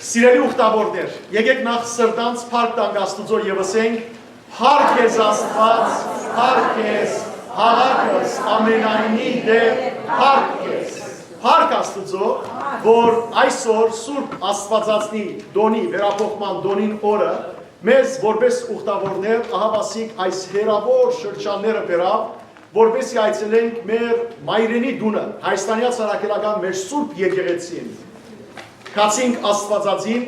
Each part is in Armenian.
Սիրելի ուխտավորներ, եկեք նախ սրտանց փառք տանք Աստուծո եւ ասենք. Փառք քեզ Աստված, փառք քեզ, հաղաքս ամենայնի դեր, փառք քեզ։ Փառք Աստուծո, որ այսօր Սուրբ Աստվածածնի դոնի, վերափոխման դոնին օրը մեզ որպես ուխտավորներ ահավասիկ այս հերավոր շրջանները բերավ, որպեսզի այցելենք մեր մայրենի դունը, Հայաստանյան Սարաքելական մեր Սուրբ եկեղեցին։ Կացինք Աստվածածին,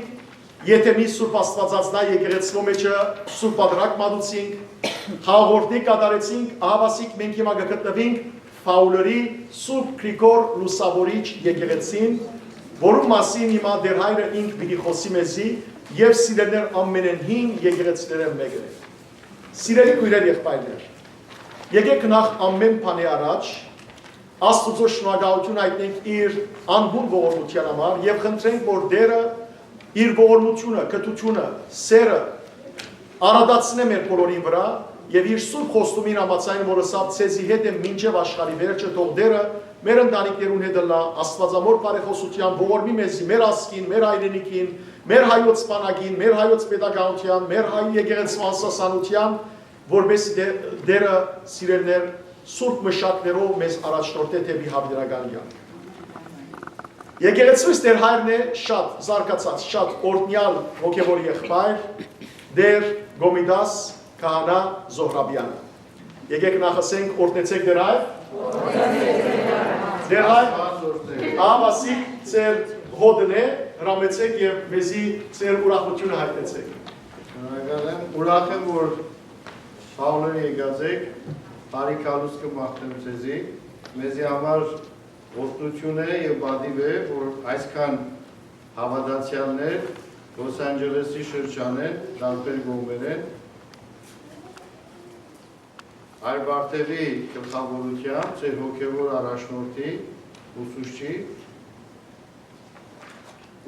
եթե մի Սուրբ Աստվածածնա եկեղեցվո մեջը Սուրբ Պատրակ մատուցինք, հաղորդի կատարեցինք, ահավասիկ մենք հիմա գտնվենք Ֆաուլերի Սուրբ Գրիգոր Լուսավորիչ եկեղեցին, որում մասին հիմա դեր հայրը ինք պիտի խոսի մեզի եւ սիրելիներ ամենեն հին եկեղեցիները մեկը։ Սիրելի քույրեր եղբայրներ, եկեք նախ ամեն բանի առաջ Աստուծո շնորհակալություն հայտնենք իր անհուն ողորմության համար եւ խնդրենք, որ Տերը իր ողորմությունը, կրթությունը, սերը արադացնե մեր բոլորին վրա եւ իր սուրբ խոստումին համաձայն, որ ասավ ցեզի հետ է մինչեւ աշխարհի վերջը, թող Տերը մեր ընտանիքներուն հետ լա Աստվածամոր բարեխոսության ողորմի մեզի, մեր ազգին, մեր հայրենիքին, մեր հայոց բանակին, մեր հայոց պետականության, մեր հայ եկեղեցու անսասանության, որպես Տերը սիրելներ Սուրբ մշակներով մեզ առաջնորդե թեպի հավիտենական կյանք։ Եկեղեցուց Տեր հայրն է շատ զարգացած, շատ օրհնյալ հոգևոր եղբայր, Տեր Գոմիդաս Քահանա Զոհրաբյանը։ Եկեք նախ ասենք օրհնեցեք Տեր հայր։ Տեր հայր, ահավասիկ ձեր հոդն է, հրամեցեք եւ մեզի ձեր ուրախությունը հայտնեցեք։ Շնորհակալ եմ, ուրախ եմ, որ Ֆաուլեր եկած եք, բարի քալուստ կմաղթեմ ձեզի, մեզի համար օրհնություն է եւ բադիվ է, որ այսքան հավատացյալներ Լոս Անջելեսի շրջանեն, տարբեր կողմեր են, այլ Վարդևի գլխավորությամբ, ձեր հոգևոր առաջնորդի, ուսուցչի,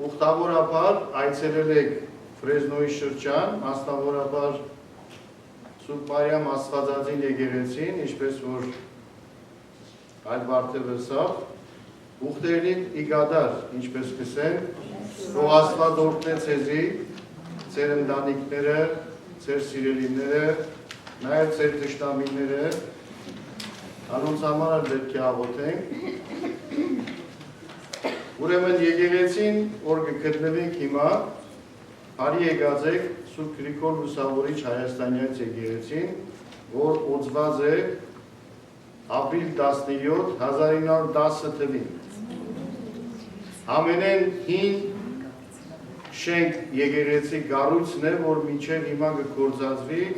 ուխտավորաբար այցելել եք Ֆրեզնոյի շրջան, մասնավորաբար Սուրբ Մարիամ Աստվածածին եկեղեցին, ինչպես որ այդ Վարդևը սավ, ուխտերին իգադար, ինչպես կսեն, որ Աստված օրհնե ձեզի, ձեր ընտանիքները, ձեր սիրելիները, նաև ձեր թշնամիները, անոնց համար պետք է աղոթենք։ Ուրեմն եկեղեցին, որ կգտնվենք հիմա, բարի եկած եք Սուրբ Գրիգոր Լուսավորիչ Հայաստանյան եկեղեցին, որ օծված է ապրիլ 17, 1910 թվին։ Ամենեն հին շենք եկեղեցի կառույցն է, որ մինչև հիմա կգործածվի,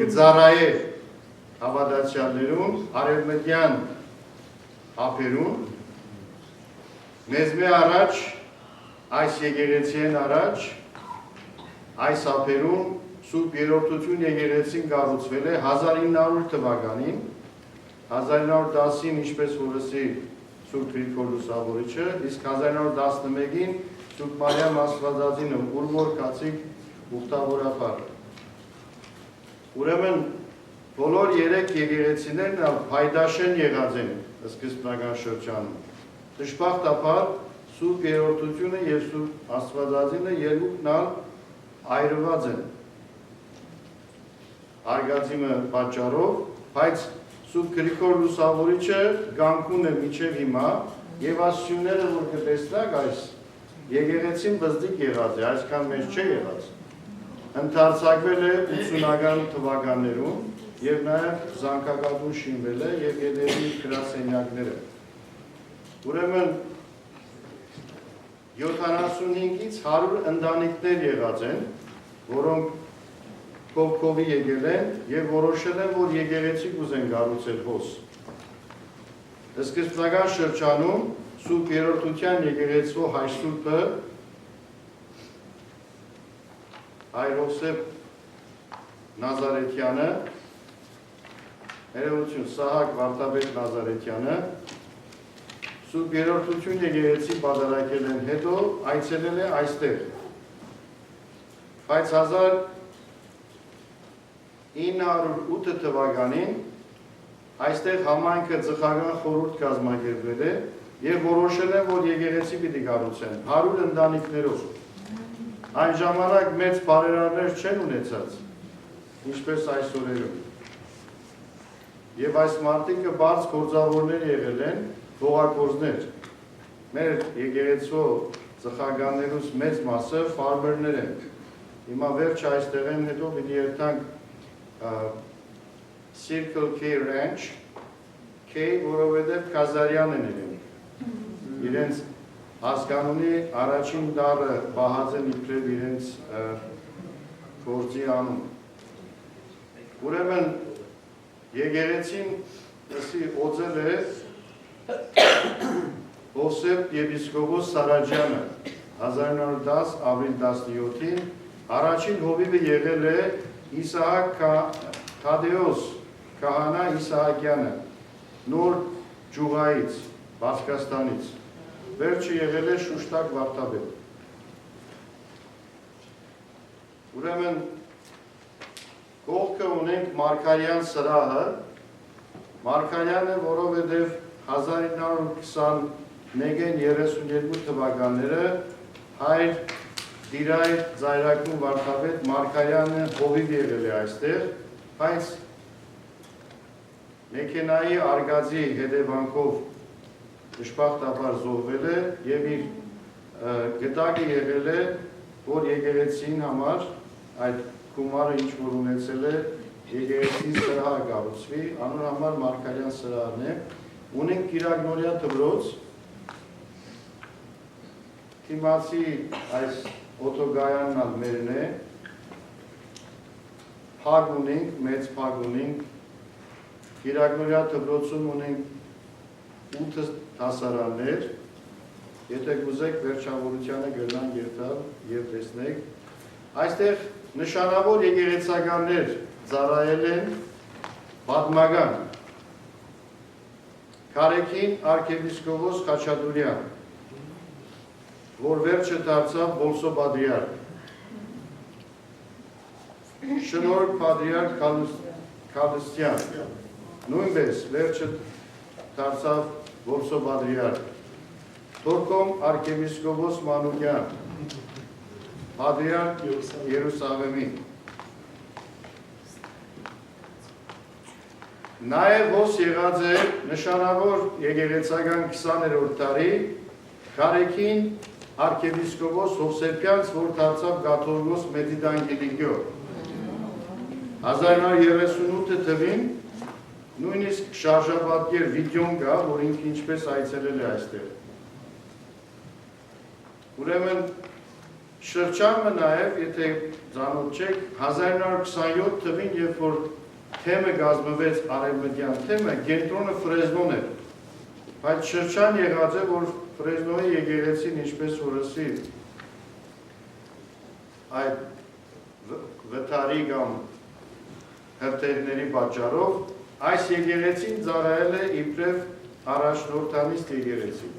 կծառայե հավատացյալներուն, արևմտյան ափերուն, մեզ մե առաջ, այս եկեղեցիեն առաջ, այս ափերուն Սուրբ Երրորդություն եկեղեցին կառուցվել է 1900 թվականին, 1910-ին ինչպես որ ասի Սուրբ Գրիգոր Լուսավորիչը, իսկ 1911-ին Սուրբ Մարիամ Աստվածածինը, ուր որ կացիկ ուխտավորաբար։ Ուրեմն բոլոր երեք եկեղեցիներն փայդաշեն եղած են սկզբնական շրջանում։ Դժբախտաբար Սուրբ Երրորդությունը եւ Սուրբ Աստվածածինը երկուքն այրված են արգածիմը պատճառով, բայց Սուրբ Գրիգոր Լուսավորիչը գանկուն է մինչև հիմա եւ ասությունները որ կտեսնակ այս եկեղեցին բզդիկ եղած է, այսքան մեծ չէ եղած։ Ընդարձակվել է 80-ական թվականներում եւ նաեւ զանգակատուն շինվել է եւ երևի գրասենյակները։ Ուրեմն 75-ից 100 ընտանիքներ եղած են, որոնք կողքովի եկել են եւ որոշել են, որ եկեղեցի կուզեն կառուցել հոս։ Սկզբնական շրջանում Սուրբ Երրորդության եկեղեցու հայ սուրբը Հայր Հովսեփ Նազարեթյանը, ներողություն Սահակ Վարդապետ Նազարեթյանը Սուրբ Երրորդություն եկեղեցի բادرակել են, հետո այցելել է այստեղ։ Բայց 1908 թվականին այստեղ համայնքը ծխական խորհուրդ կազմակերպվել է եւ որոշել են, որ եկեղեցի պիտի կառուցեն 100 ընտանիքներով։ Այն ժամանակ մեծ բարերարներ չեն ունեցած, ինչպես այս օրերում։ Եվ այս մարդիկը բարձ գործավորներ եղել են, հողագործներ։ Մեր եկեղեցու ծխականներուց մեծ մասը ֆարմերներ են։ Հիմա վերջ այստեղ են, հետո պիտի երթանք Circle K Ranch, K, որովհետև Կազարյան են իրեն։ Իրենց հասկանունի առաջին դարը բահած են իբրև իրենց գործի անում։ Ուրեմն եկեղեցին օծել է Հովսեփ եպիսկոպոս Սարաջյանը 1910 ապրիլ 17-ին, առաջին հովիվը եղել է Իսահակ Թադեոս Քահանա Իսահակյանը, Նոր Ջուղայից, Բասկաստանից, վերջը եղել է Շուշտակ Վարդապետ։ Ուրեմն կողքը ունենք Մարգարյան սրահը, Մարգարյանը, որովհետև 1921-32 թվականները հայր դիրայր Զայրակուն Վարդապետ Մարգարյանը հովիվ եղել է այստեղ, բայց մեքենայի արգածի հետևանքով դժբախտաբար զոհվել է եւ իր գտակը եղել է, որ եկեղեցին համար այդ գումարը ինչ որ ունեցել է եկեղեցի սրահ կառուցվի, անոր համար Մարգարյան սրահն է։ Ունենք Կիրակնորյա դպրոց, Թիմացի այս օտոգայանն մերն է, փակ ունենք, մեծ փակ ունենք, Կիրակնորյա դպրոցում ունենք 8 դասարաններ, եթե կուզեք վերջավորությանը գնանք երթալ եւ տեսնեք, այստեղ նշանավոր եկեղեցականներ ծառայել են պատմական Քարեքին արքեպիսկոպոս Խաչատուրյան, որ վերջը դարձավ Բոլսո պատրիարք, Շնորհք պատրիարք Քալստյան, նույնպես վերջը դարձավ Բոլսո պատրիարք, Թորքոմ արքեպիսկոպոս Մանուկյան, պատրիարք Երուսաղեմի։ Նաև հոս եղած է նշանավոր եկեղեցական 20-րդ դարի Քարեքին արքեպիսկոպոս Հովսեփյանց, որ դարձավ կաթողիկոս Մեծիդանգելիկյո։ 1938 թվին նույնիսկ շարժապատկեր վիդեոն կա, որ ինքը ինչպես այցելել է այստեղ։ Ուրեմն շրջանը նաև, եթե ծանոթ չեք, 1927 թվին, երբ որ թեմը գազմվեց արևմտյան թեմը, կենտրոնը Ֆրեզնոն էր, բայց շրջան եղած է, որ Ֆրեզնոյի եկեղեցին ինչպես որսի այդ վթարի կամ հրթեհների պատճառով, այս եկեղեցին ծառայել է իբրև առաջնորդանիստ եկեղեցի։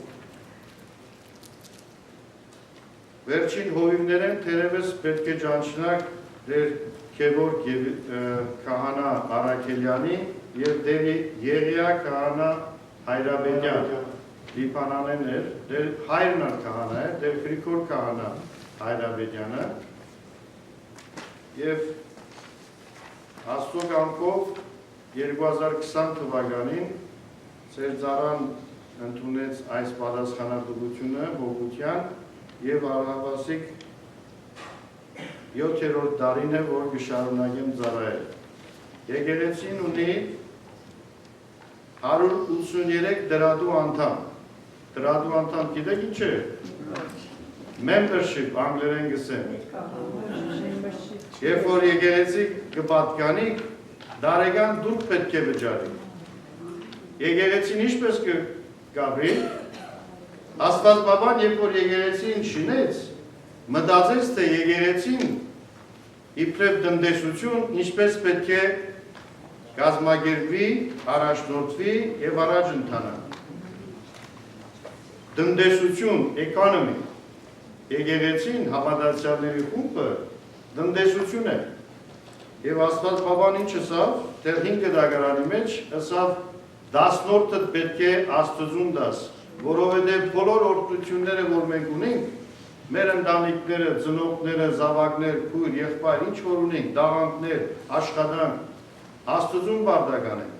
Վերջին հովիվներեն թերևս պետք է ճանչնակ դեր Քևոր Քահանա Արաքելյանի և դեր Եղիա Քահանա Հայրաբեդյան լիպանանեն էր, դեր հայրնար Քահանա էր, դեր Գրիգոր Քահանա Հայրաբեդյանը և Աստծո կամքով 2020 թվականին Սերձարան ընդունեց այս պատասխանատվությունը հոգության և առհավասիկ 7-րդ դարին է, որ կշարունակեմ ծառայել։ Եկեղեցին ունի 183 դրադու անդամ։ Դրադու անդամ գիտեք ինչ է? Membership, անգլերեն գսեմ։ Երբ որ եկեղեցի կպատկանի, դարեգան դուք պետք է վճարի։ Եկեղեցին ինչպես կգաբի, Աստված բաբան, երբ որ եկեղեցին շինեց, մտածեց, թե եկեղեցին իբրև տնտեսություն ինչպես պետք է կազմակերպվի, առաջնորդվի և առաջ ընթանա։ Տնտեսություն, էկոնոմի, եկեղեցին համադարձյալների խումբը տնտեսություն է։ Եվ Աստված բաբան ինչ ասավ, դեռ 5 դագարանի մեջ ասավ 10-րդը պետք է Աստծուն դաս, որովհետև բոլոր օրհնությունները, որ մենք ունենք, մեր ընտանիքները, ծնողները, զավակներ, քույր, եղբայր, ինչ որ ունենք, դաղանքներ, աշխատանք, Աստծուն բարդական են։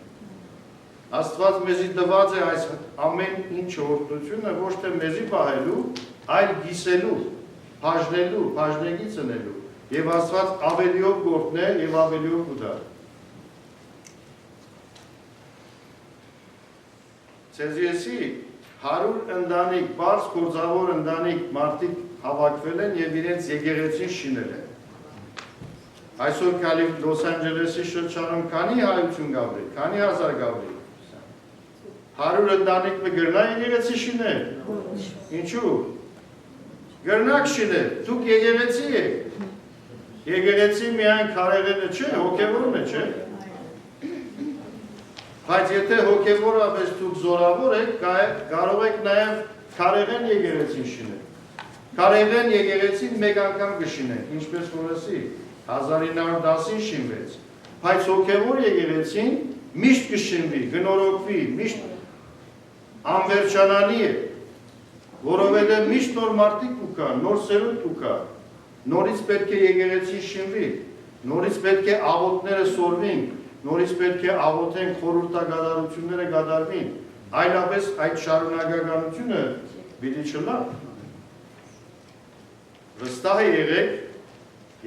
Աստված մեզի տված է այս ամեն ինչ օրհնությունը ոչ թե մեզի պահելու, այլ գիսելու, բաժնելու, բաժնեգի ծնելու, եւ Աստված ավելիով գործն է եւ ավելիով կուտա։ Ցեզիեսի 100 ընտանիք, բարձ գործավոր ընտանիք մարդիկ հավաքվել են եւ իրենց եկեղեցին շինել են։ Այսօր քալի Լոս Անջելեսի շրջանում քանի հայություն գաբրի, քանի հազար գաբրի։ 100 ընտանիք մը գրնա եկեղեցի շինել։ Ինչու՞։ Գրնակ շինել, դուք եկեղեցի եք։ Եկեղեցի միայն քարեղենը չէ, հոգևորն է, չէ։ Բայց եթե հոգևորապես դուք զորավոր եք, կարող եք նաև քարեղեն եկեղեցին շինել։ Քարեղեն եկեղեցին մեկ անգամ կշինենք, ինչպես որ ասի, 1910-ին շինվեց։ Բայց հոգևոր եկեղեցին միշտ կշինվի, գնորոգվի, միշտ անվերջանալի է, որովհետև միշտ նոր մարդիկ ու կա, նոր սերունդ ու կա, նորից պետք է եկեղեցին շինվի, նորից պետք է աղոթները սորվին, նորից պետք է աղոթենք խորհրդագադարությունները գադարվին, այլապես այդ շարունակականությունը պիտի չլա։ Վստահ եղեք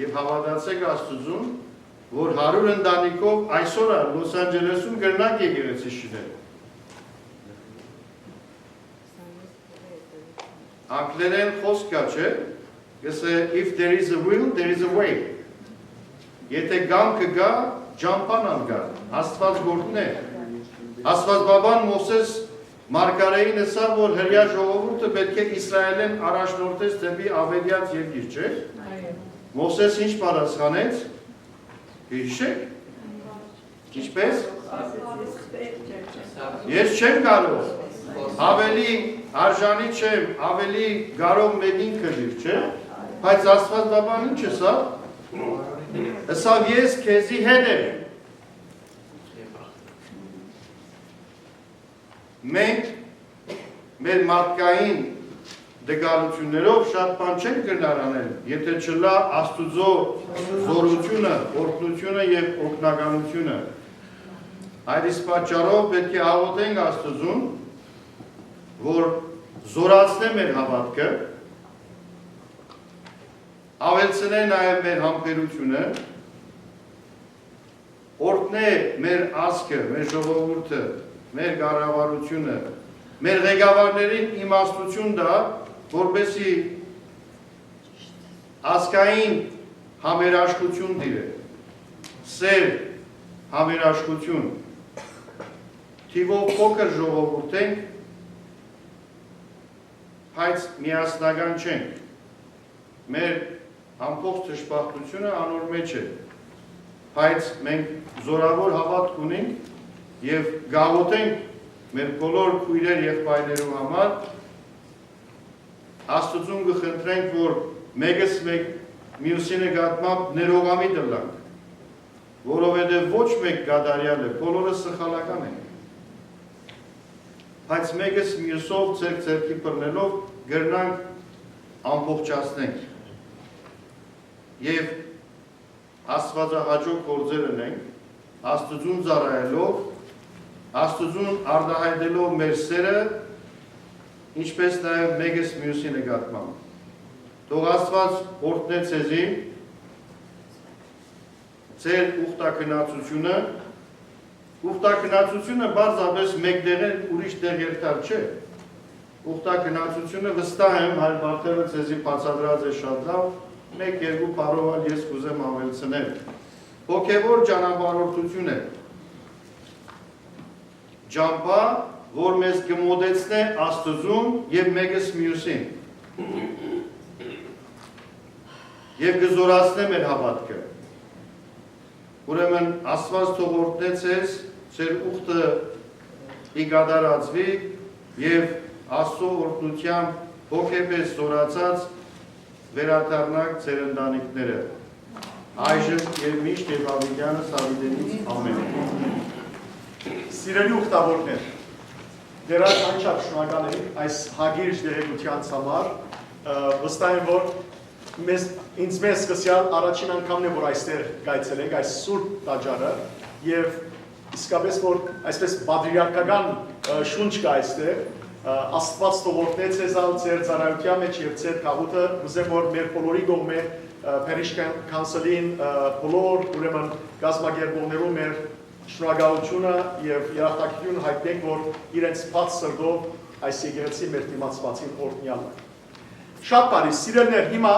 եւ հավատացեք Աստծուն, որ 100 ընտանիքով այսօր Լոս Անջելեսում գրնակ եկեղեցի շինել։ Անգլերեն խոսք կա, չէ՞, գսե if there is a will, there is a way։ Եթե գամքը գա, ջամփան կա, Աստված գործն է։ Աստված բաբան Մովսես Մարգարեին ասա, որ հրյա ժողովուրդը պետք է Իսրայելեն առաջնորդեց դեպի ավետյաց երկիր, չէ՞։ Մովսես ինչ պատասխանեց։ Հիշեք։ Ինչպես։ Ես չեմ կարող։ Ավելի արժանի չեմ, ավելի կարող մեկին կժիր, չէ՞։ Բայց Աստված բաբան ինչ ասա։ Ասավ ես քեզի հետ եմ։ Մենք մեր մարդկային դգալություններով շատ բան չենք գնար անել, եթե չլա Աստուծո զորությունը, օրհնությունը եւ օգնականությունը։ Այդ իսկ պատճառով պետք է աղոթենք Աստծուն, որ զորացնե մեր հավատքը, ավելցնե նաեւ մեր համբերությունը, օրհնե մեր ազգը, մեր ժողովուրդը, մեր կառավարությունը, մեր ղեկավարներին իմաստություն տա, որպեսզի ազգային համերաշխություն տիրե, սեր համերաշխություն, թիվով փոքր ժողովուրդ ենք, բայց միասնական չենք, մեր ամբողջ թշպախտությունը անոր մեջ է, բայց մենք զորավոր հավատք ունենք եւ գաղութենք մեր բոլոր քույրեր եղբայրներու համար, Աստծուն կխնդրենք, որ մեկս մեկ մյուսի նկատմամբ ներողամիտ լինենք, որովհետև ոչ մեկ գադարյալ է, բոլորը սխալական են։ Բայց մեկս մյուսով ձեռքի բռնելով գրնանք ամբողջացնենք եւ Աստվածահաճո գործեր ունենք, Աստծուն ծառայելով, Աստծուն արտահայտելով մեր սերը, ինչպես նաև մեկս մյուսի նկատմամբ։ Թող Աստված օրհնե ձեզի ձեր ուխտակնացությունը, ուխտակնացությունը բարձրապես մեկտեղեն ուրիշ տեղ երկար չէ։ Ուխտակնացությունը վստահ եմ, հայր մարդերը ձեզի բացատրած է շատ լավ, մեկ-երկու բառով ես կուզեմ ավելցնել։ Հոգևոր ճանապարհորդություն է։ Ճամփա, որ մեզ կմոտեցնե Աստծուն եւ մեկս մյուսին։ Եվ կզորացնե մեր հավատքը։ Ուրեմն Աստված թող օրհնե ձեզ, ձեր ուխտը իգադարացվի եւ Աստծո օրհնությամբ հոգեպես զորացած վերադառնաք ձեր ընտանիքները։ Այժմ եւ միշտ եւ ավետյանը Սավիդենից ամեն։ Սիրելի ուխտավորներ, դերած անչափ շնորհակալ եմ այս հագիր դերեկության համար, վստահ եմ, որ ինձ մեզ սկսյալ առաջին անգամն է, որ այստեղ գայցել ենք, այս սուրբ տաճարը, և իսկապես, որ այսպես պատրիարքական շունչ կա այստեղ, Աստված թողորտեց ձեզալ ձեր ծառայության մեջ և ձեր քաղուտը, ուզեմ, որ մեր բոլորի կողմէ Parish Council-ին բոլոր ուրեմն գազագերբողներու մեր շնորհակալությունը և երախտագիտություն հայտնենք, որ իրենց բաց սրտով այս եկեղեցի մեր դիմացվածին օրհնյալ է։ Շատ բարի, սիրելիներ, հիմա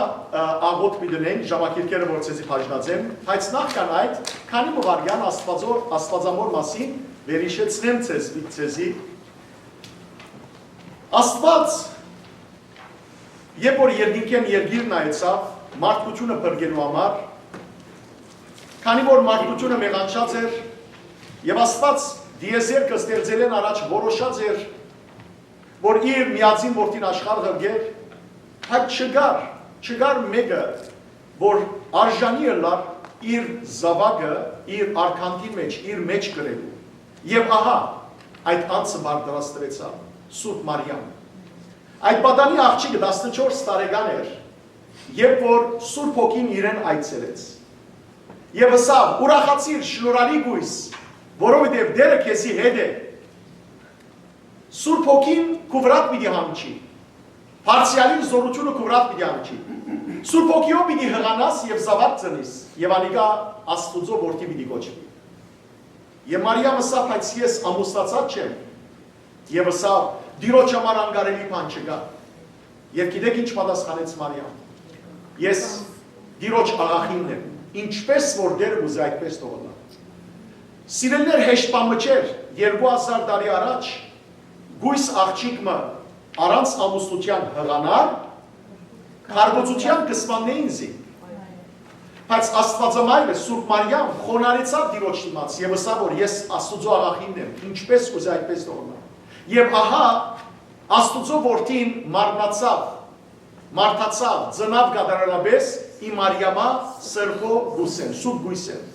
աղոթք մի դնենք, ժամակիրքերը որ ցեզի բաժնացեմ, բայց նախքան այդ, քանի մովարյան աստվածամոր մասին վերհիշեցնեմ ցեզի։ Աստված, երբ որ երկինքեն երկիր նայեցավ, մարդկությունը բրգելու համար, քանի որ մարդկությունը մեղանչած էր, և Աստված դիեզերքը ստեղծել են առաջ որոշած էր, որ իր միածին որդին աշխարհ ղրգեր, այդ չգար մեկը, որ արժանի ըլլար իր զավակը, իր արքանտի մեջ, իր մեջ կրելու, և ահա այդ անձը բարձրացրեցավ, Սուրբ Մարիամ։ Այդ պատանի աղջիկը 14 տարեկան էր, երբ որ Սուրբ Հոգին իրեն այցելեց։ Եվ ասավ, ուրախացիր, շնորհալի գույս, որովհետև Տերը քեզի հետ է։ Սուրբ Հոգին քու վրա պիտի հանգչի։ Փարսիալի զորությունը քու վրա պիտի հանգչի։ Սուրբ Հոգիով պիտի հղանաս եւ զավակ ծնիս, եւ անիկա Աստուծո որդի պիտի կոչվի։ Եվ Մարիամը ասավ, բայց ես ամուսնացած չեմ։ Եվ ասավ, Տիրոջ համար անկարելի բան չկա։ Եվ գիտեք ինչ պատասխանեց Մարիամ։ Ես Տիրոջ աղախինն եմ, ինչպես որ Տերը ուզի այդպես թողնա։ Սիրելիներ, հեշտ բան չէր, 2000 տարի առաջ գույս աղջիկը առանց ամուսնության հղանար, քարոզության կսմաննեին զի։ Բայց Աստվածամայրը Սուրբ Մարիամ խոնարհեցավ Տիրոջ դիմաց եւ ասավ, որ ես Աստուծո աղախինն եմ, ինչպես ուզի այդպես թողնա։ Եվ ահա Աստուծո որդին մարմնացավ, մարդացավ, ծնավ գադարալաբես ի Մարիամա սրբո գուսեն, Սուրբ գույսեն։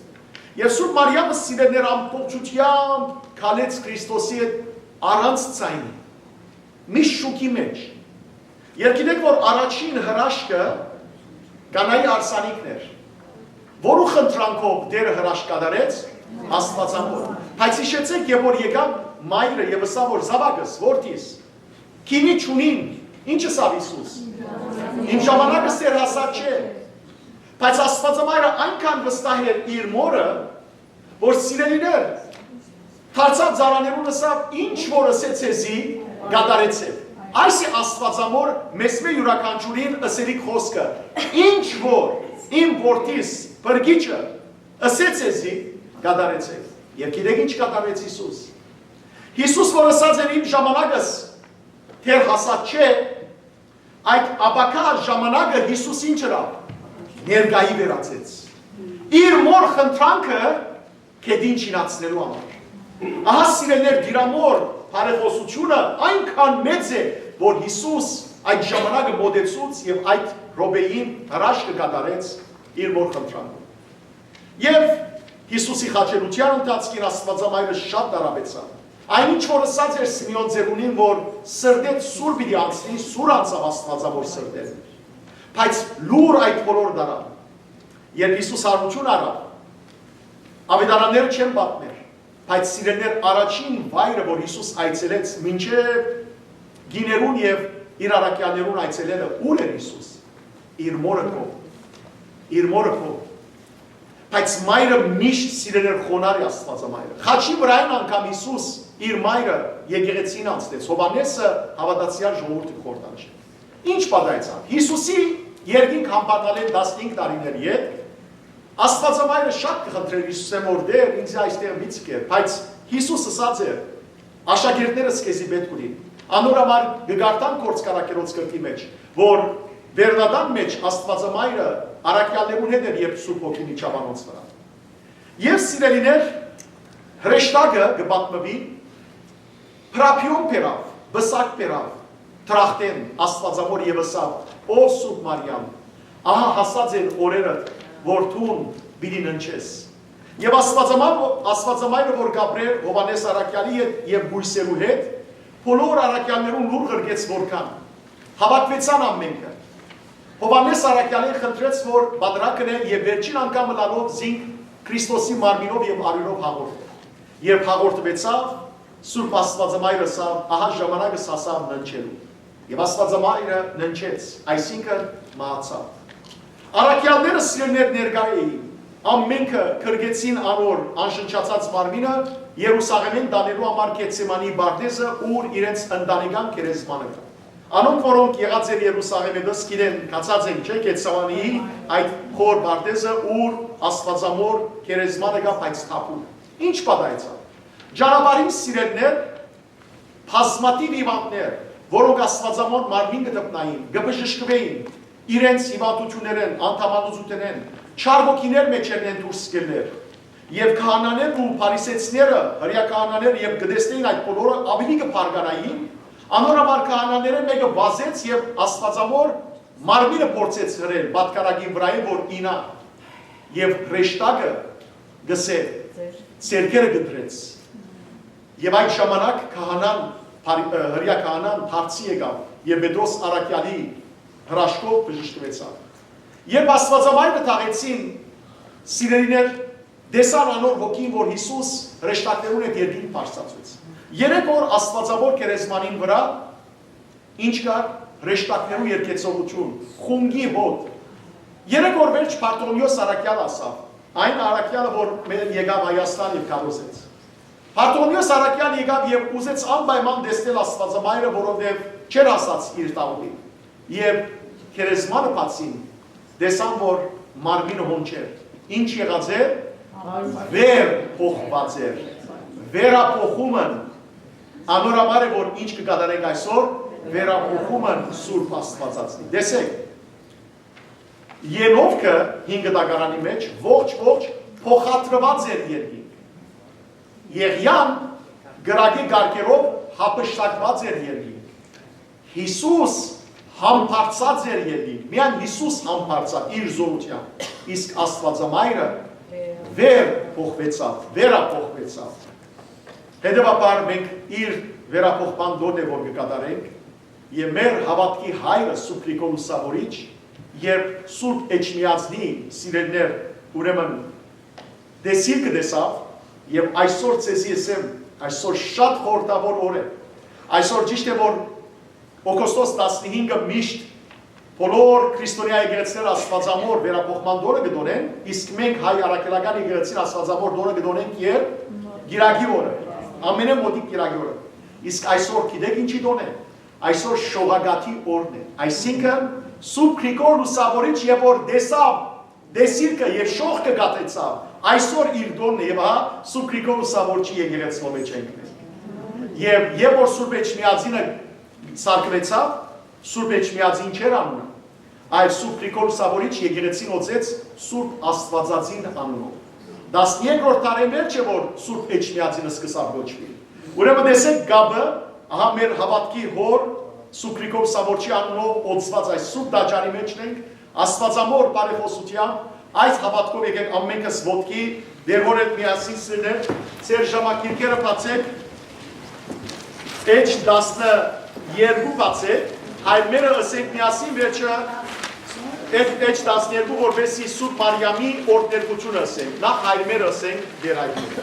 Եվ Սուրբ Մարիամը սիրելիներ ամբողջությամբ քալեց Քրիստոսի հետ առանց ցայնի, մի շուկի մեջ։ Եվ գիտեք, որ առաջին հրաշքը Կանայի արսանիքն էր, որու խնդրանքով Տերը հրաշք կատարեց Աստվածամոր։ Բայց հիշեցեք, եւ որ եկավ մայրը եւ ասավ, որ զավակս, որդիս, քինի չունին, ինչ ասավ Հիսուս։ Իմ ժամանակս դեռ հասած չէ։ Բայց Աստվածամայրը այնքան վստահ էր իր մորը, որ սիրելիներ, դարձավ ծառաներուն ասավ, ինչ որ ասեց էզի, կատարեցեք։ Այս է Աստվածամոր մեզ յուրաքանչյուրին ասելիք խոսքը, ինչ որ իմ որդիս բրգիչը ասեց էզի, կատարեցեք։ Եվ գիտեք ինչ կատարեց Հիսուս։ Հիսուս, որ ասաց էր իմ ժամանակս թեր հասած չէ, այդ ապակա ժամանակը Հիսուս ինչ էր ներկայի վերացեց։ Իր մոր խնդրանքը կեդին չինացնելու համար։ Ահա սիրելիներ, դիրամոր բարեխոսությունը այնքան մեծ է, որ Հիսուս այդ ժամանակը մոտեցուց եւ այդ ռոբեին հրաշքը կատարեց իր մոր խնդրանքով։ Եվ Հիսուսի խաչելության ընթացքին Աստվածամայրը շատ տարապեցավ։ Այնինչ որ ասած էր Սիմեոն Ձերունին, որ սրտեդ սուր պիտի անցնի, սուր անցավ Աստվածամոր սրտեր։ Բայց լուր այդ բոլոր դարան։ Երբ Հիսուս հարություն առավ, ավետարանները չեն պատմեր, բայց սիրելիներ առաջին վայրը, որ Հիսուս այցելեց, մինչև գիներուն եւ իր առաքյալներուն այցելելը, ուր էր Հիսուս։ Իր մորը կողմ։ Իր մորը կողմ։ Բայց մայրը միշտ սիրելիներ խոնարհ է Աստվածամայրը։ Խաչի վրային անգամ Հիսուս իր մայրը եկեղեցին անցնեց, Հովհաննեսը հավատացյալ ժողովրդի խորտանջ։ Ինչ պատահեցավ։ Հիսուսի երկինք համբարձալեն 15 տարիների հետ, Աստվածամայրը շատ կխնդրեր Հիսուսը, որ դեր ինձ այստեղ մի ցկեր, բայց Հիսուս ասաց էր, աշակերտներս քեզի պետք ունին։ Անոր համար գարտան կորցկարակերոց կրկի մեջ, որ Վերնադան մեջ Աստվածամայրը առաքյալներուն հետ էր, երբ Սուրբ Հոգին իջավ անոնց վրա։ Եվ սիրելիներ, հրեշտակը կպատմվի, Փրափիոն բերավ, բսակ բերավ, տրախտեն Աստվածամոր եւ ասավ, ով Սուրբ Մարիամ, ահա հասած են օրերը, որ թուն պիտի ննչես։ Եվ Աստվածամայրը, որ գաբրեր Հովհաննես առաքյալի հետ եւ բույսերու հետ, բոլոր առաքյալներուն լուր ղրգեց որքան, հավաքվեցան ամենքը, Հովանես առաքյալին խնդրեց, որ բադրակրեն և վերջին անգամ լալով զինք Քրիստոսի մարմինով և արյունով հաղորդել։ Երբ հաղորդվեցավ, Սուրբ Աստվածամայրը սավ, ահա ժամանակը հասավ ննչելու։ Եվ Աստվածամայրը ննչեց, այսինքն մահացավ։ Առաքյալները սիրելիներ ներկա էին, ամենքը քրգեցին անոր անշնչացած մարմինը Երուսաղեմին տանելու համար Գեթսեմանի բարտեզը, ուր իրենց ընտանեկան գերեզմանը կա։ Անոնք, որոնք եղած էր Երուսաղեմի դս գիտեն, կացած են չէ Գեթսեմանի այդ խոր բարտեզը, ուր Աստվածամոր գերեզմանը կա, բայց թափում։ Ինչ պատահեցավ։ Ճանապարհին սիրելիներ, բազմաթիվ հիվանդներ, որոնք Աստվածամոր մարմին կդպնային, կբժշկվեին, իրենց հիվանդություններն, անդամալուծություններն, չար ոգիներ մեջերն են դուրս գելներ։ Եվ քահանաներն ու փարիսեցիները, հրեա քահանաները եւ կտեսնեին այդ բոլորը ավելի կփարգանային, անորոշ քահանաները մեկը վազեց եւ Աստվածամոր մարմինը փորձեց հրել պատկարագին վրայի, որ ինա եւ հրեշտակը գսե ցերկերը գդրեց։ Եվ այդ ժամանակ քահանան, հրեա քահանան դարձի եկավ եւ Պետրոս առաքյալի հրաշքով բժշկվեցավ։ Երբ Աստվածամայրը թաղեցին, սիրելիներ, դեսան անոր ոգին, որ Հիսուս հրեշտակներուն հետ երկին բարձրացվեց։ 3 օր Աստվածավոր գերեզմանին վրա ինչ կար հրեշտակներու երկեցողություն, խունգի հոտ։ 3 օր վերջ Բարտոլոմեոս առաքյալ ասավ, այն առաքյալը, որ եկավ Հայաստան եւ քարոզեց։ Բարտոլոմեոս առաքյալ եկավ եւ ուզեց անպայման տեսնել Աստվածամայրը, որովհետեւ չէր ասած իր տաղուտին։ Եվ գերեզմանը բացին, տեսան, որ մարմինը հոնչեր։ Ինչ եղած էր, վեր փոխված էր։ Վերափոխումն անորոշ է, որ ինչ կկատարենք այսօր, վերափոխումն Սուրբ Աստվածածնի։ Տեսեք, Ենովքը 5 դագարանի մեջ ողջ փոխադրված էր երկինք։ Եղիան գրագի գարկերով հապշտակված էր երկինք։ Հիսուս համբարձած էր երկինք, միայն Հիսուս համբարձած իր զորությամբ, իսկ Աստվածամայրը վեր փոխվեցավ, վերափոխվեցավ։ Հետևաբար մենք իր վերափոխման դոն է, որ կկատարենք, եւ մեր հավատքի հայրը Սուրբ Գրիգոր Լուսավորիչ, երբ Սուրբ Էջմիածնի սիրելիներ, ուրեմն դեսիլ կտեսավ, եւ այսօր ցեզի ասեմ, այսօր շատ խորտավոր օր է։ Այսօր ճիշտ է, որ Օգոստոս 15-ը միշտ բոլոր քրիստոնյա եկեղեցիները Աստվածամոր վերափոխման դորը կդոնեն, իսկ մենք հայ առաքելական եկեղեցին Աստվածամոր դորը կդոնենք երբ գիրագի օրը, ամենամոտիկ գիրագի օրը։ Իսկ այսօր գիտեք ինչի դոն է։ Այսօր շողագաթի օրն է։ Այսինքն Սուրբ Գրիգոր Լուսավորիչ երբ որ դեսավ դեսիլքը եւ շողքը գտեցավ, այսօր իր դոնն է եւ հա Սուրբ Գրիգոր Լուսավորչի եկեղեցու մեջ ենք։ Եվ երբ որ Սուրբ Էջմիածինը սարքվեցավ, Սուրբ Էջմիածին չէր անունը, այլ Սուրբ Գրիգոր Լուսավորիչ եկեղեցին օծեց Սուրբ Աստվածածին անունով։ 13-րդ դարին վերջ է, որ Սուրբ Էջմիածինը սկսավ գոչվի։ Ուրեմն տեսեք գաբը, ահա մեր հավատքի հոր Սուրբ Գրիգոր Լուսավորչի անունով օծված այս Սուրբ դաջանի մեջն ենք, Աստվածամոր բարեխոսությամբ, այս հավատքով եկեք ամենքս ոտքի, դեր որ այդ միասին սիրներ, ձեր ժամակիրքերը բացեք, Էջ 12 բացեք, հայրմերը ըսենք միասին վերջը Էջ 12 որպեսի Սուրբ Մարիամի օրդներկությունը ըսենք, նախ հայրմերը ըսենք դեր հայրմերը։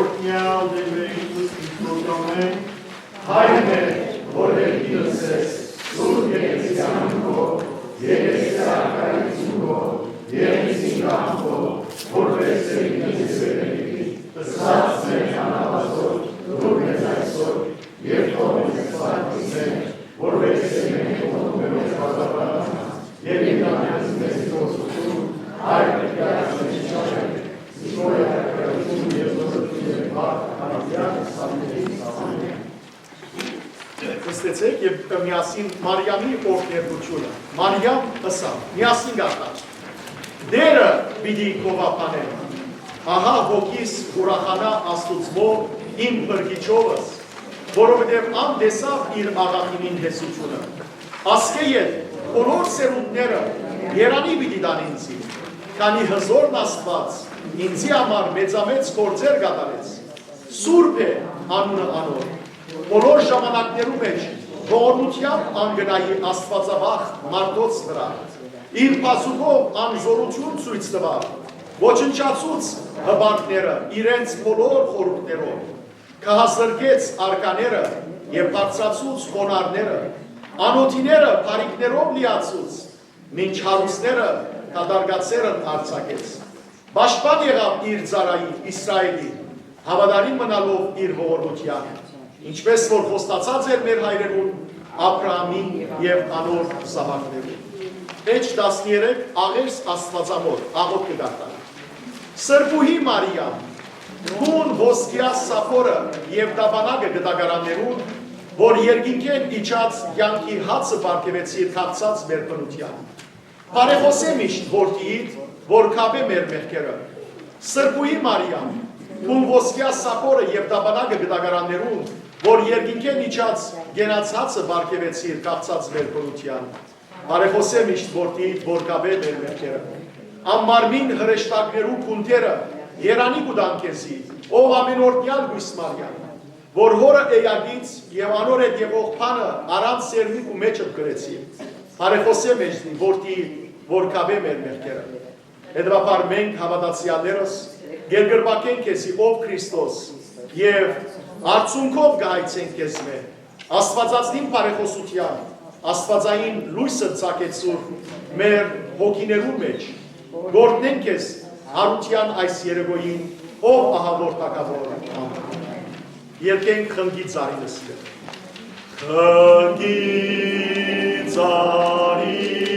Օրդնյալ դերվերի Քրիստոս ամեն, Հայրմեր, որ երկինս ես, Սուրբ Եկեղեցյանքով, Եկեղեցιακայությունքով, Եկեղեցինքով, որպես երկինս վերելի, ըսած մեր անավազոր, դուր մեզ այսօր, և թող մեզ սարկիսենք, որպես մենք օգնում մեզ բազաբանան, և ինքանյանց մեզ գործություն, այր պետքարացնի չարենք, զգոյակայություն և զորություն և բարդ հանավյան սամիլին սամանյան։ Կստեցեք և միասին Մարիամի օրդներկությունը, Մարիամ ըսավ, միասին գարտաչ, դերը բիդի կովապանեն, ահա ոգիս ուրախանա աստուծմով իմ բրգիչովս, որովհետև անդեսավ իր աղախինին հեսությունը, ասկե ետ բոլոր սերունդները երանի բիդի դան ինձի, քանի հզորն աստված ինձի համար մեծամեծ գործեր կատարեց, սուրբ է անունը անոր, բոլոր ժամանակներու մեջ ողորմությամբ անգնայի աստվածավախ մարդոց վրա, իր պասուկով անզորություն ցույց տվավ, ոչնչացուց հբանքները իրենց բոլոր խորհուրդներով, կհասրկեց արկաները և բարձրացուց խոնարհները, անոթիները բարիքներով լիացուց, մինչ հարուստները կդարգացերն արձակեց, պաշտպան եղավ իր ծառայի Իսրայելի, հավատարիմ մնալով իր ողորմությանը, ինչպես որ խոստացած էր մեր հայրերուն Աբրահամին և անոր զավակներուն։ Մեջ 13 աղերս աստվածամոր աղոտ կգարտան։ Սրբուհի Մարիամ, քուն ոսկյա սափորը և դաբանագը գդագարաններուն, որ երկինքեն իջած յանքի հացը բարգևեցիր քաղցած մեր բնության։ Բարեխոսեմ իշտ որդիիդ, որ կապե մեր մեղքերը։ Սրբուհի Մարիամ, քուն ոսկյա սափորը և դաբանագը գդագարաններուն, որ երկինքեն իջած գենած հացը բարգևեցիր քաղցած մեր բնության։ Բարեխոսեմ իշտ որդիիդ, որ կապե մեր մեղքերը։ Ամմարմին հրեշտակներու քունտերը երանի կուդանքեսի, ով ամենորդյալ գույս Մարիամ, որ հորը էյագից և անոր հետ եղող պանը առանց սերմիկ ու մեջը կրեցի, բարեխոսեմ էջնի, որդիիդ, որ կապե մեր մեղքերը։ Հետևաբար մենք հավատացյալներս գերգրբակենք քեզի ով Քրիստոս և արդյունքով գահայցենք քեզ մեր, աստվածածնին բարեխոսության, աստվածային լույսը ծակեցուր մեր հոգիներու մեջ, գործնենք քեզ հարության այս երևոյին, ով ահավոր տակավոր ամեն։ Երկենք խնգի ծարինը սիրել։ Խնգի ծարին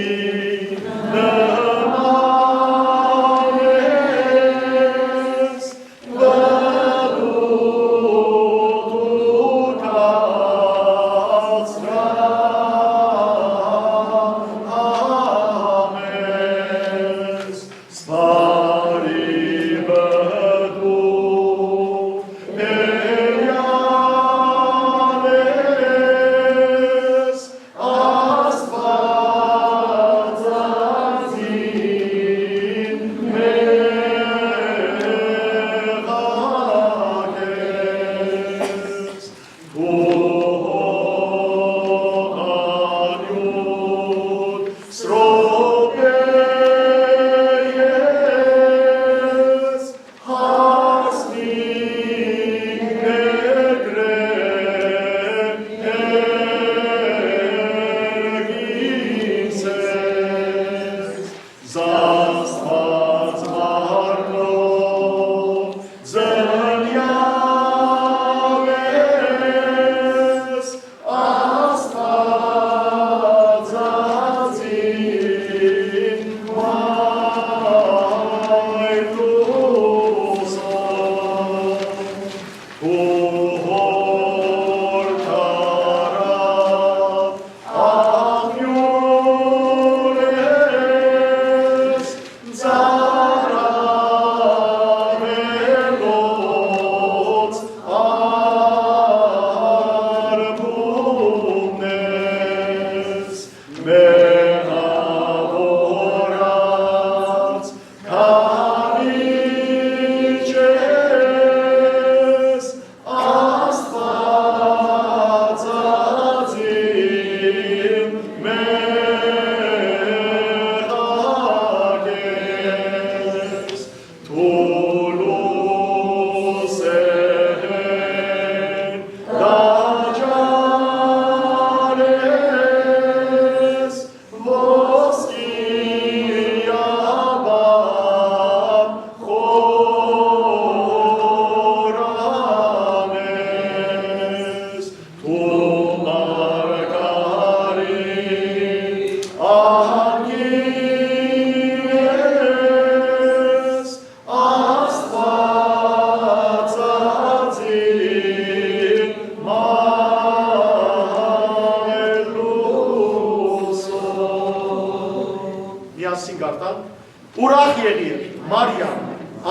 Ուրախ եղիր, Մարիամ,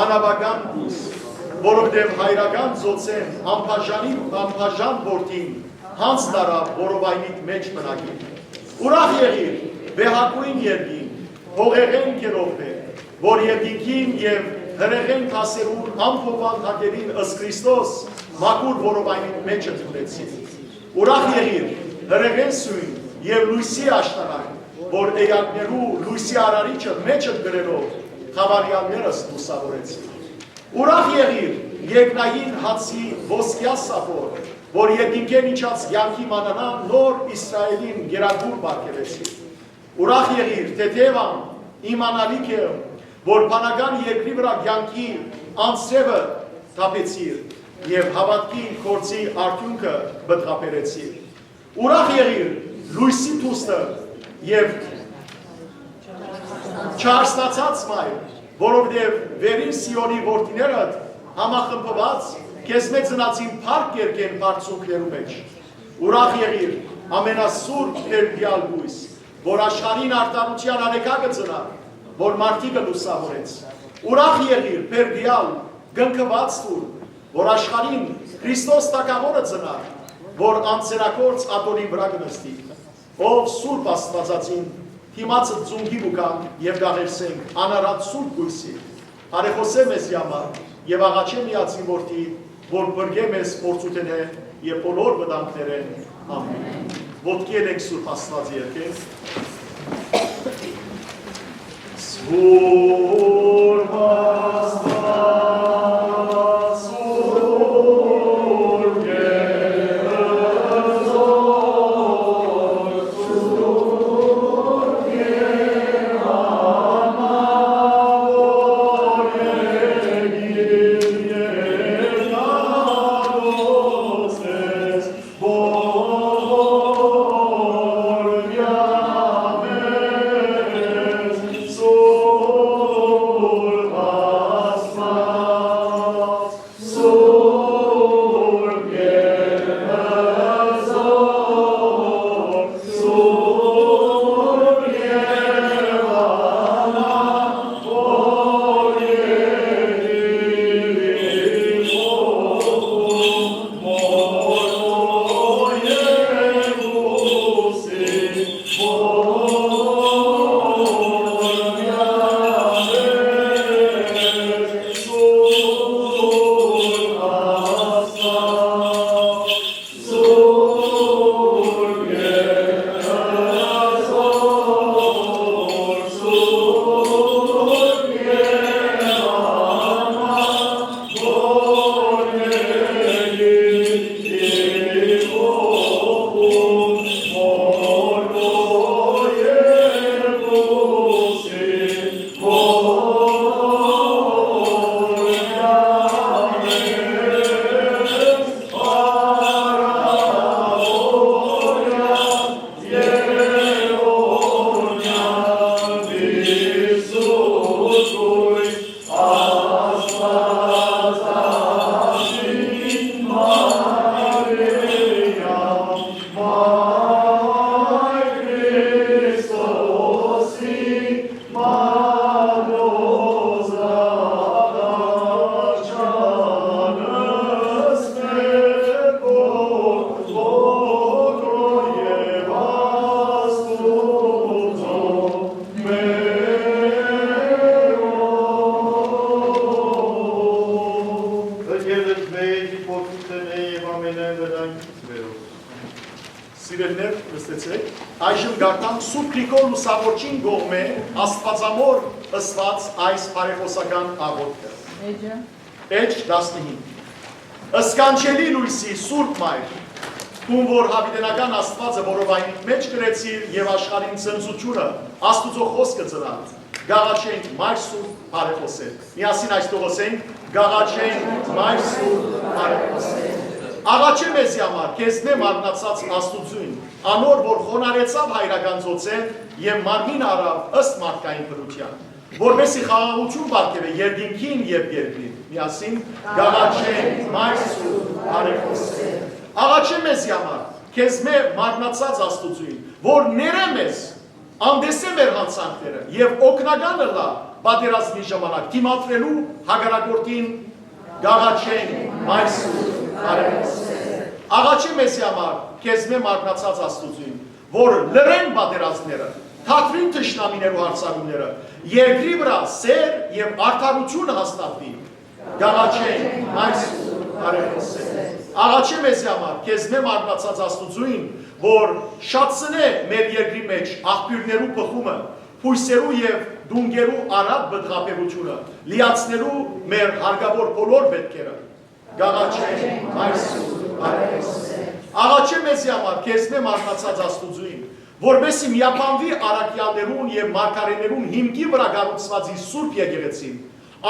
անաբական դուս, որովհետև հայրական ծոցեն անբաժան որդին հանց տարավ որովայնիդ մեջ մնագին։ Ուրախ եղիր, վեհակույն երկին, հողեղեն կերովն է, որ երկինքին և հրեղեն կասերուն ամփոփան հակերին ըստ Քրիստոս մաքուր որովայնի մեջը դրեցի։ Ուրախ եղիր, հրեղեն սույն եւ լույսի աշտարակ, որ էակներու լույսի արարիչը մեջը գրելով խավարյաններս լուսավորեցի։ Ուրախ եղիր, երկնային հացի ոսկյա սափոր, որ երկինքեն իջած յանքի մանանան նոր Իսրայելին գերագուր բարգևեցի։ Ուրախ եղիր, թեթևան, իմանալիք է, որ բանական երկրի վրա յանքի անձրևը թափեցիր եւ հավատքի գործի արդյունքը բդղապերեցիր։ Ուրախ եղիր, լույսի թուստը եւ չարստացած մայր, որովհետեւ վերին Սիոնի որդիները համախմբված քեզ մեծ ծնածին փառք երկեն բարձունքներու մեջ։ Ուրախ եղիր, ամենասուրբ Տերդիալ լույս, որ աշխարհին արտարության անեկակը ծնա, որ մարդիկը լուսավորեց։ Ուրախ եղիր, Տերդիալ գնկված թուր, որ աշխարհին Քրիստոս Տակավորը ծնա, որ անձերակորց ատոնի վրա կնստի։ Ով սուրբ Աստվածածին թիմացը ծունգի բուկան եւ գաղերսենք անարատ սուրբ գույսի։ Արեխոսե մեզ համար եւ աղաչե միացի որդի, որ բրգե մեզ փորձութենե եւ բոլոր վտանգները։ Ամեն։ Ոտքի ենք սուրբ Աստված երկենք։ Սուրբ Աստված, սուրբ Սիրելներ, լսեցեք, այժմ գարտանք Սուրբ Գրիգոր Լուսավորչին գողմե աստվածամոր ըսված այս բարեխոսական աղոթքը։ Էջ 15 Ըսկանչելի լույսի Սուրբ Մայր, ում որ հավիտենական Աստվածը որովայնիդ մեջ գրեցիր եւ աշխարհին ցնծությունը Աստուծո խոսքը ծնած, գաղաչենք Մայր Սուրբ բարեխոսել։ Միասին այստեղ ասենք, գաղաչենք Մայր Սուրբ բարեխոսել։ Աղաչե մեզ համար, քեզնե մարմնացած Աստուծուն, անոր որ խոնարեցավ հայրական ծոցեն եւ մարմին արավ ըստ մարդկային բնության, որովհետեւ խաղաղություն բարգեւե երկինքին եւ երկրին։ Միասին գաղաչենք Մայր Սուրբ բարեխոսել։ Աղաչե մեզ համար, քեզնե մարմնացած Աստուծուն, որ ները մեզ անդեսե մեր հանցանքները եւ օգնականը լա պատերազմի ժամանակ դիմադրելու հագարակորտին գաղաչենք Մայր Սուրբ Աղաչի մեզ համար քեզնե մարմնացած Աստուծուն, որ լրեն պատերազմները, թատրին թշնամիներու հարցակումները, երկրի վրա սեր եւ արդարություն հաստատվի, գաղաչենք Մայր Սուրբ բարեխոսել։ աղաչեմ ես համար, կեզնեմ արմացած աստուծույն, որ շատցնե մեր երկրի մեջ աղբյուրներու պխումը, պույսերու և դունգերու արատ բդղապեղությունը, լիացնելու մեր հարգավոր բոլոր պետքերը, գաղաչեմ այսուր արես։ Աղաչեմ ես համար, կեզնեմ արմացած աստուծույն, որբեսի միապանվի արակյալներուն և մարգարեներուն հիմքի վրա գառուցվածի սուրբ եկեղեցին,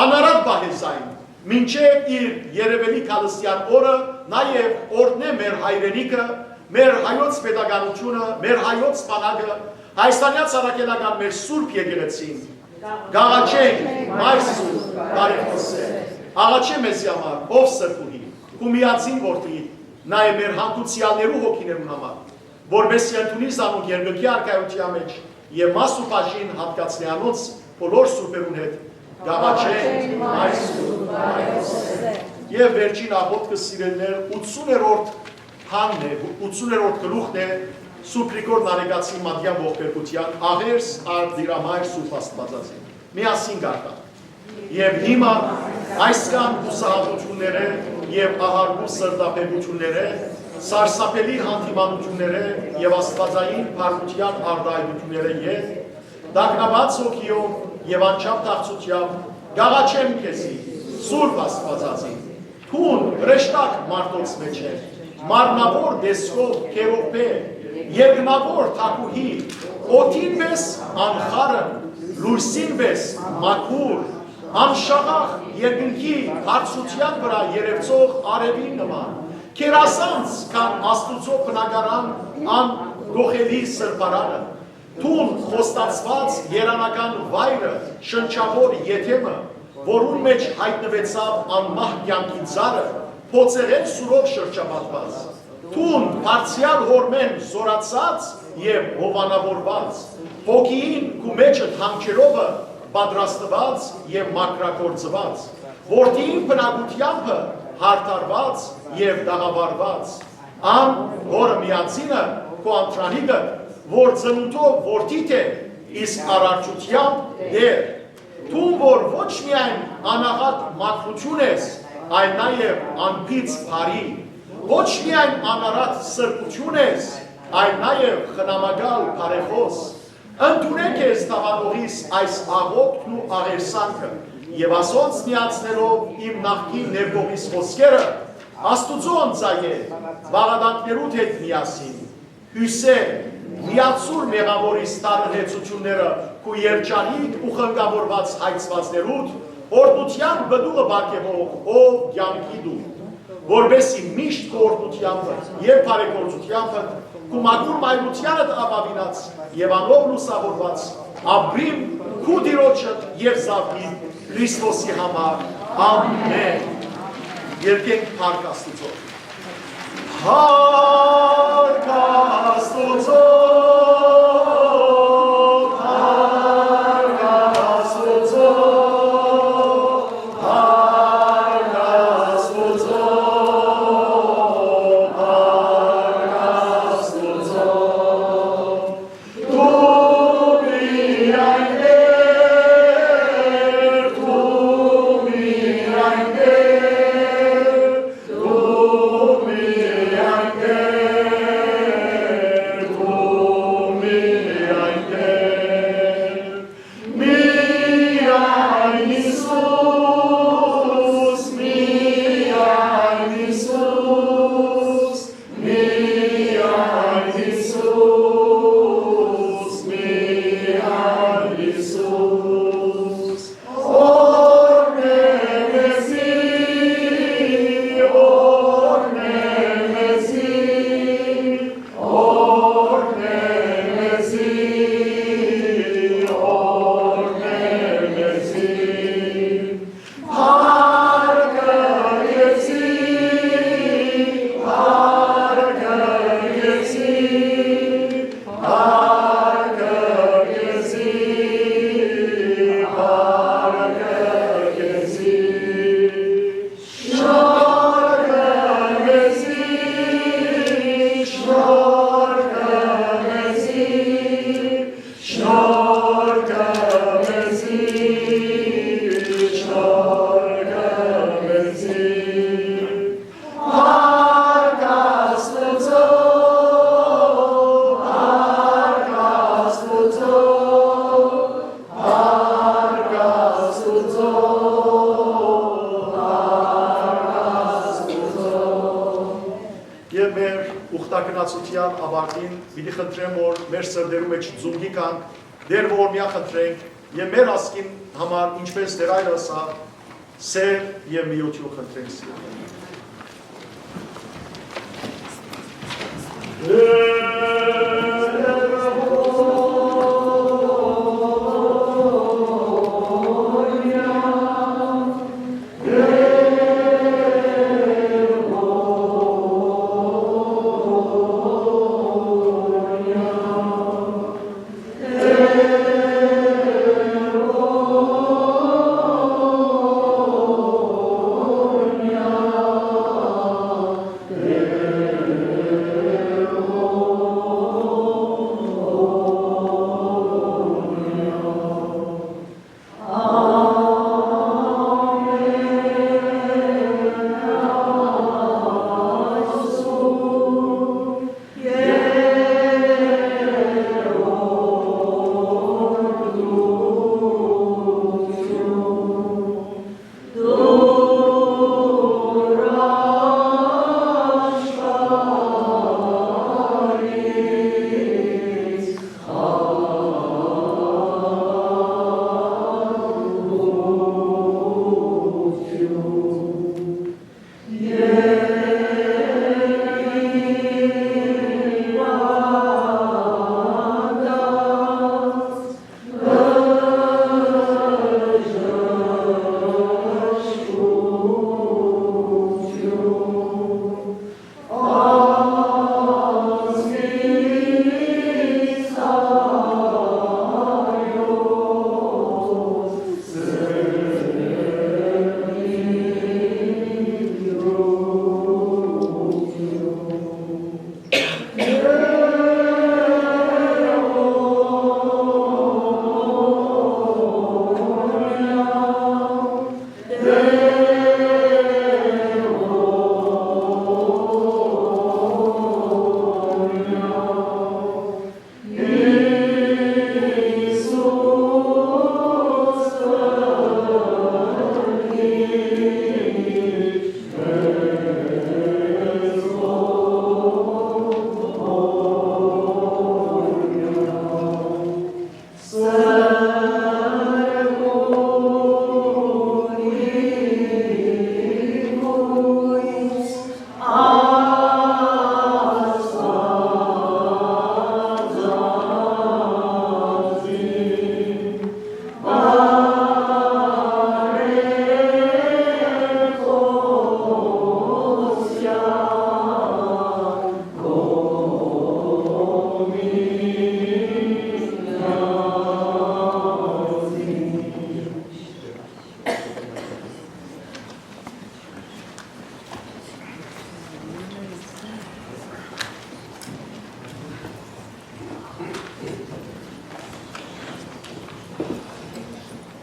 անարատ բահեզային, մինչև իր երևելի քալստյան օրը նաև օրհնե մեր հայրենիքը, մեր հայոց պետականությունը, մեր հայոց բանակը, հայաստանյաց առաքելական մեր սուրբ եկեղեցին, գաղաչենք այսուր բարեխոսե, աղաչեմ ես համար, ով սրբուհի, ու միածին որդի, նաև մեր հանդուցյալներու հոգիներուն համար, որբեսի ընդունի զանուկ երկրքի արքայության մեջ և մաս ու բաժին հատկացնի անոնց բոլոր սուրբերուն հետ, գաղաչենք այսուր բարեխոսե։ Եվ վերջին աղոթքը սիրելիներ 80-րդ հանն է, 80-րդ գլուխն է Սուրբ Գրիգոր Նարեկացի Մատյան ողբերգության աղերս արտիրամայր Սուրբ Աստվածածին։ Միասին գարտանք։ Եվ հիմա այսքան հուսահատությունները և ահարգու սրտապետությունները, սարսափելի հանդիմանությունները և աստվածային փառքության արտահայտությունները և դակնաբաց հոգիով և անչափ թախծությամբ գաղաչեմ քեզի Սուրբ Աստվածածին, թուն հրեշտակ մարդոց մեջ է, մարմնավոր դեսքով քերոպե, երկնավոր թակուհի, օդին պես անխարն, լույսին պես մաքուր, անշաղախ երկնքի հարցության վրա երևցող արևին նման, կերասանց կան աստուծո բնակարան անգոխելի սրբարանը, թուն խոստացված երանական վայրը, շնչավոր եթեմը, որուն մեջ հայտնվեցավ անմահ կյանքի ձարը, փոցեղեն սուրով շրջապատված, թուն բարձյալ հորմեն զորացած և հովանավորված, հոգիին կու մեջը թանքերովը պատրաստված և մակրագործված, որդիին բնակությանքը հարդարված և դաղավարված, ան որը միածինը կու անտրանիգը, որ ծնունդով որդիտ է, իսկ առարչությամբ դեր, թուն որ ոչ միայն անաղատ մաքրություն ես, այլ նաև անպից բարի, ոչ միայն անարատ սրբություն ես, այլ նաև խնամագալ բարեխոս, ընդունեք ես տաղանողիս այս աղոթքն ու աղերսանքը և ասոնց միացնելով իմ նախկին ներկողիս խոսքերը, աստուծո ընծայե, վաղադանքներուդ հետ միասին, հյուսե, միացուր մեղավորիս տարնեցությունները կու երջանիկ ու խնգավորված հայցվածներուդ, օրդության բդուղը բակևող, ով կյանքի դու, որբեսի միշտ կորդությամը և բարեգործությամը կու մագուր մայրությանդ ապավինած և անով լուսավորված, ապրիմ կու դիրոջըտ և զավգին Քրիստոսի համար, ամեն, երկենք փառք Աստուծո։ Փառք Աստուծո, փառք Աստուծո, փառք Աստուծո, փառք Աստուծո, դու միայն Տեր, դու միայն Տեր, դու միայն Տեր, քննարկածության ավարտին պիտի խնդրեմ, որ մեր սրտերում մեջ ձունգի կանք, դեր ողորմյա խնդրենք եւ մեր ասկին համար ինչպես դեր այլս սեր եւ միություն խնդրենք սիրելի։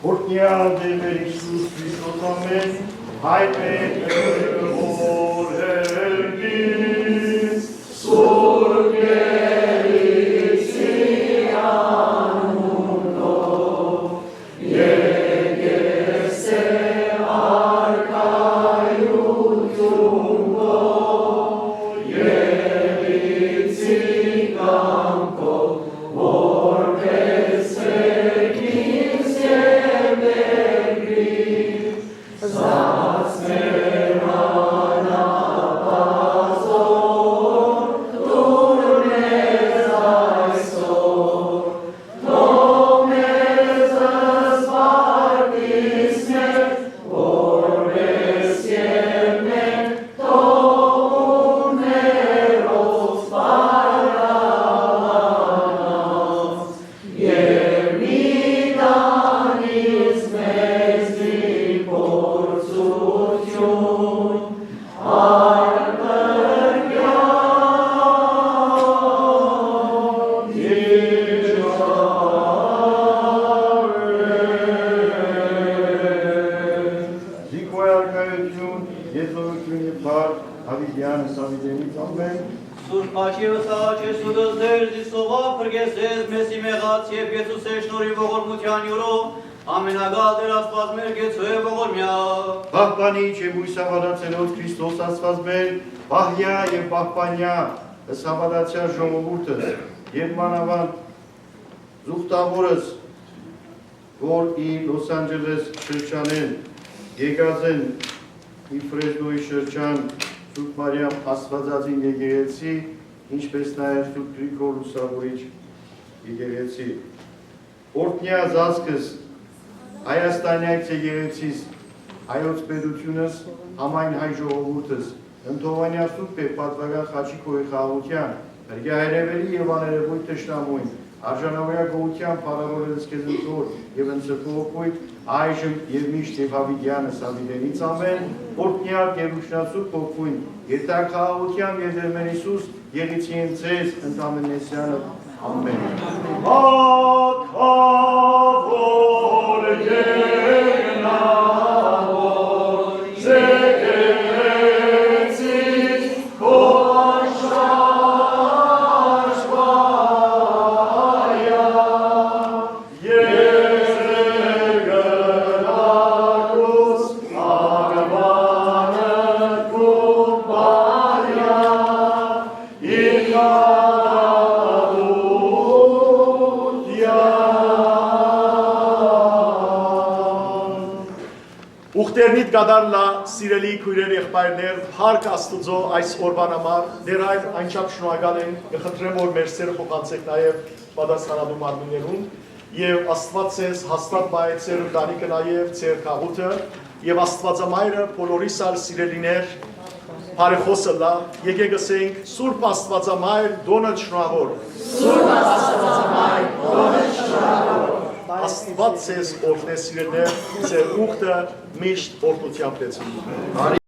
Ortnjál de mer Iisus Hristos, amen. Haide, vor helgis, surgelis ian mundo, jegese arcaiutungo, jelici campo, orbes regis ebegris, sas merana pasor, turnes aesor, nomes aspartis met, orbes siemen, toum eros paranas, Iermidanis mesti portium, Սուրբ աչիվս աչեսուդս դեր զիսովա պրգեսես մեսի մեղաց և գեցուս է շնորի ողորմության յուրով ամենագալ դեր ասպազ մեր գեցու է ողորմյա Պահպանի չեմ ույսավարացելով Քրիստոս ասված մեր, պահյա և պահպանյա, ըստ հավատացյալ ժողովուրդս եւ մանավանդ զուգտավորս, որ ի Լոս Անջելես շրջանեն եկած են ի Ֆրեզնոյի շրջան Սուրբ Մարիամ Աստվածածին եկեղեցի, ինչպես նաև Սուրբ Գրիգոր Լուսավորիչ եկեղեցի։ Օրհնյա զազկս Հայաստանյայց եկեղեցիս, հայոց պետությունս, համայն հայ ժողովուրդս, ընդհովանյա Սուրբ է պատվական Խաչիկովի խաղաղության, հրգահերևելի եւ աներևույթ թշնամույն, արժանավորյա գողության փառավորելս քեզ ընթոր եւ ընծկողոքույթ այժմ եւ միշտ եւ հավիտյանս հավիտենից ամեն, օրհնյալ եւ ուշնասուրբ ողքույն, երթակ խաղաղության եւ Տեր Հիսուս եղիցին ցեզ ընդամենեսյանը ամեն։ Ակավոր եղնավոր զեկեղեցիս քո անշարժ վայա եզր գնակուս աղվանը քո բարյա Ուխտերնիտ գադարլա սիրելի քույրեր եղբայրներ, հարկ Աստուծո այս օրվան համար, դեր այլ այնչափ շնորհակալ ենք, կխնդրեմ որ մեր սերը փոխանցեք նաև պատասխանատու մարմիններուն եւ Աստված ձեզ հաստատ բայեցեր ընտանիքը նաև ձեր քաղուտը եւ Աստվածամայրը բոլորիս ալ սիրելիներ բարեխոսը լա, եկեք ասենք Սուրբ Աստվածամայր դոնը շնորհավոր Սուրբ Աստվածամայր դոնը շնորհավոր Աստված ձեզ օրհնե սիրելիներ, ձեր ուխտը միշտ օրհնությամբ լեցվի։